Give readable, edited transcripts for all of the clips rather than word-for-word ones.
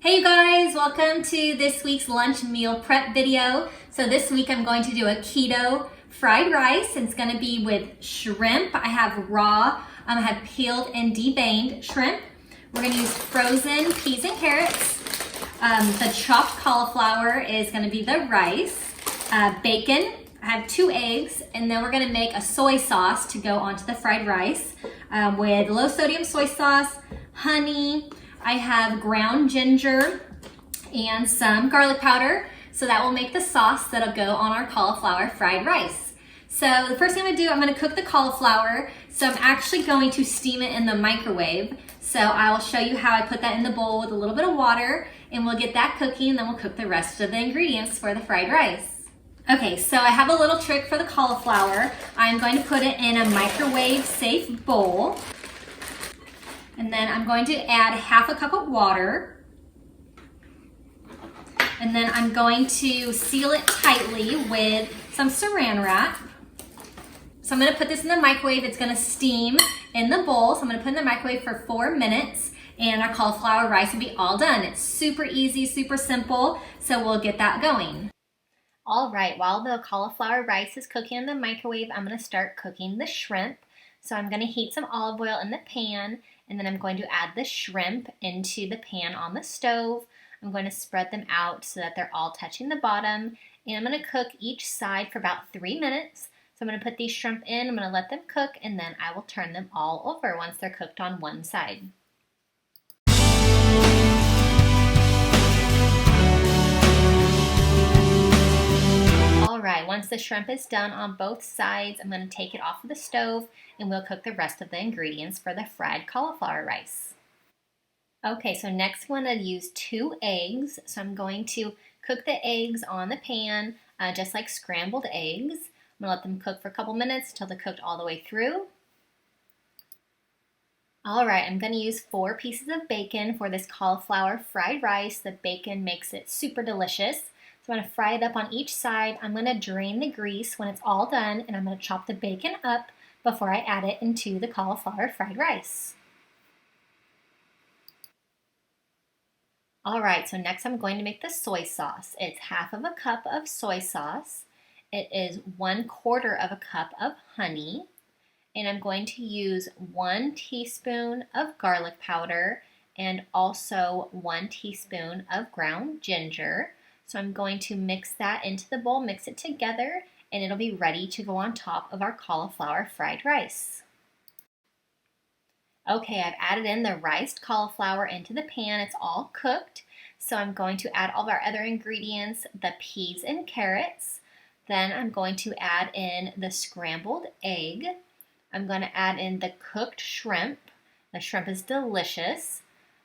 Hey you guys, welcome to this week's lunch meal prep video. So this week I'm going to do a keto fried rice. It's going to be with shrimp. I have raw, I have peeled and deveined shrimp. We're going to use frozen peas and carrots. The chopped cauliflower is going to be the rice. Bacon, I have 2 eggs, and then we're going to make a soy sauce to go onto the fried rice with low sodium soy sauce, honey. I have ground ginger and some garlic powder, so that will make the sauce that'll go on our cauliflower fried rice. So the first thing I'm gonna do, I'm gonna cook the cauliflower. So I'm actually going to steam it in the microwave. So I will show you how I put that in the bowl with a little bit of water, and we'll get that cooking, and then we'll cook the rest of the ingredients for the fried rice. Okay, so I have a little trick for the cauliflower. I'm going to put it in a microwave safe bowl. And then I'm going to add half a cup of water. And then I'm going to seal it tightly with some saran wrap. So I'm going to put this in the microwave. It's going to steam in the bowl. So I'm going to put it in the microwave for 4 minutes, and our cauliflower rice will be all done. It's super easy, super simple. So we'll get that going. All right, while the cauliflower rice is cooking in the microwave, I'm going to start cooking the shrimp. So I'm going to heat some olive oil in the pan, and then I'm going to add the shrimp into the pan on the stove. I'm going to spread them out so that they're all touching the bottom, and I'm going to cook each side for about 3 minutes. So I'm going to put these shrimp in, I'm going to let them cook, and then I will turn them all over once they're cooked on one side. Alright, once the shrimp is done on both sides, I'm going to take it off of the stove, and we'll cook the rest of the ingredients for the fried cauliflower rice. Okay, so next I'm going to use 2 eggs. So I'm going to cook the eggs on the pan, just like scrambled eggs. I'm going to let them cook for a couple minutes until they're cooked all the way through. Alright, I'm going to use 4 pieces of bacon for this cauliflower fried rice. The bacon makes it super delicious. So I'm going to fry it up on each side. I'm going to drain the grease when it's all done, and I'm going to chop the bacon up before I add it into the cauliflower fried rice. Alright, so next I'm going to make the soy sauce. It's half of a cup of soy sauce. It is 1/4 of a cup of honey. And I'm going to use 1 teaspoon of garlic powder and also 1 teaspoon of ground ginger. So I'm going to mix that into the bowl, mix it together, and it'll be ready to go on top of our cauliflower fried rice. Okay, I've added in the riced cauliflower into the pan. It's all cooked. So I'm going to add all of our other ingredients, the peas and carrots. Then I'm going to add in the scrambled egg. I'm going to add in the cooked shrimp. The shrimp is delicious.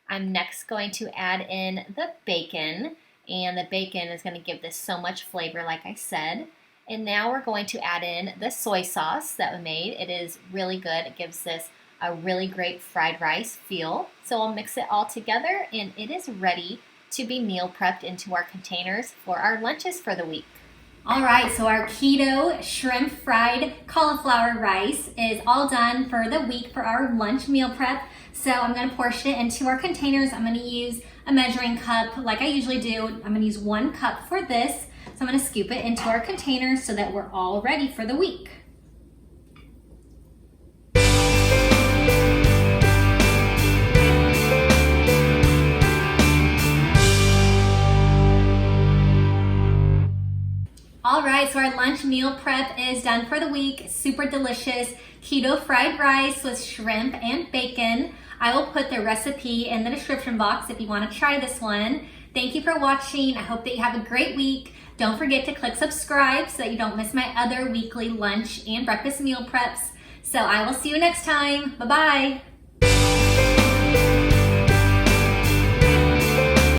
I'm next going to add in the bacon. And the bacon is going to give this so much flavor, like I said. And now we're going to add in the soy sauce that we made. It is really good. It gives this a really great fried rice feel. So we'll mix it all together, and it is ready to be meal prepped into our containers for our lunches for the week. All right, so our keto shrimp fried cauliflower rice is all done for the week for our lunch meal prep. So I'm going to portion it into our containers. I'm going to use a measuring cup like I usually do. I'm going to use 1 cup for this. So I'm going to scoop it into our containers so that we're all ready for the week. Alright, so our lunch meal prep is done for the week. Super delicious keto fried rice with shrimp and bacon. I will put the recipe in the description box if you want to try this one. Thank you for watching. I hope that you have a great week. Don't forget to click subscribe so that you don't miss my other weekly lunch and breakfast meal preps. So I will see you next time. Bye-bye.